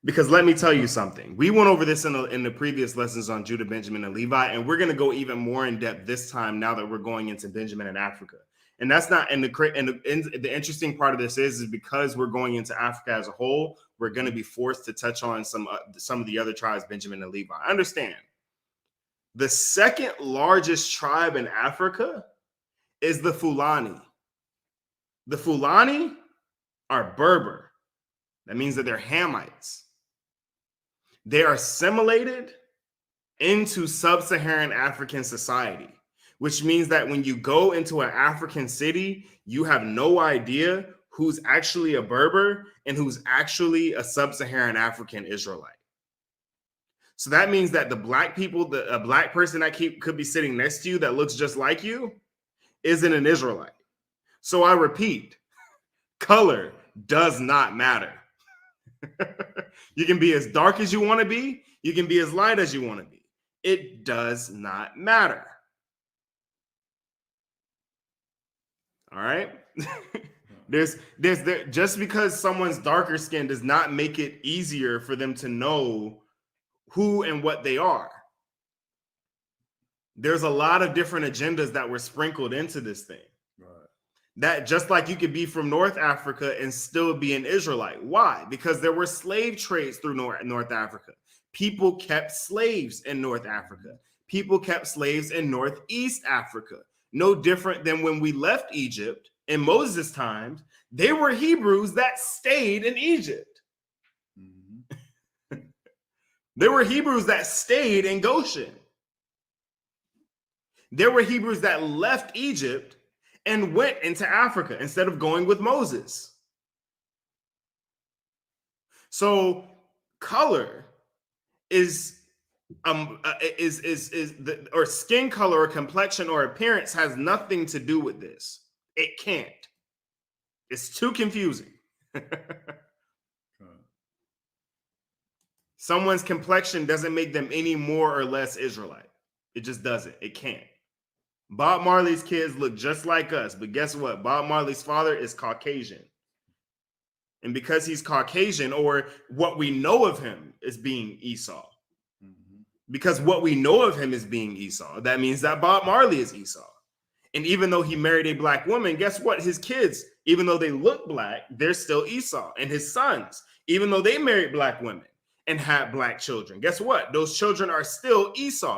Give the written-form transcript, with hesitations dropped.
Because let me tell you something. We went over this in the previous lessons on Judah, Benjamin, and Levi, and we're going to go even more in depth this time now that we're going into Benjamin and Africa. And that's not the interesting part of this is because we're going into Africa as a whole, we're going to be forced to touch on some of the other tribes, Benjamin and Levi. Understand, the second largest tribe in Africa is the Fulani. The Fulani are Berber. That means that they're Hamites. They are assimilated into sub-Saharan African society, which means that when you go into an African city, you have no idea who's actually a Berber and who's actually a sub-Saharan African Israelite. So that means that the black people, a black person that could be sitting next to you that looks just like you isn't an Israelite. So I repeat, color does not matter. You can be as dark as you want to be. You can be as light as you want to be. It does not matter. All right. Just because someone's darker skin does not make it easier for them to know who and what they are. There's a lot of different agendas that were sprinkled into this thing. That just like you could be from North Africa and still be an Israelite. Why? Because there were slave trades through North Africa. People kept slaves in North Africa. People kept slaves in Northeast Africa. No different than when we left Egypt in Moses' times, they were Hebrews that stayed in Egypt. Mm-hmm. There were Hebrews that stayed in Goshen. There were Hebrews that left Egypt and went into Africa instead of going with Moses. So color is skin color or complexion or appearance has nothing to do with this. It can't. It's too confusing. Someone's complexion doesn't make them any more or less Israelite. It just doesn't. It can't. Bob Marley's kids look just like us, but guess what? Bob Marley's father is Caucasian. And because he's Caucasian, or what we know of him is being Esau. Mm-hmm. Because what we know of him is being Esau, that means that Bob Marley is Esau. And even though he married a black woman, guess what? His kids, even though they look black, they're still Esau. And his sons, even though they married black women and had black children, guess what? Those children are still Esau.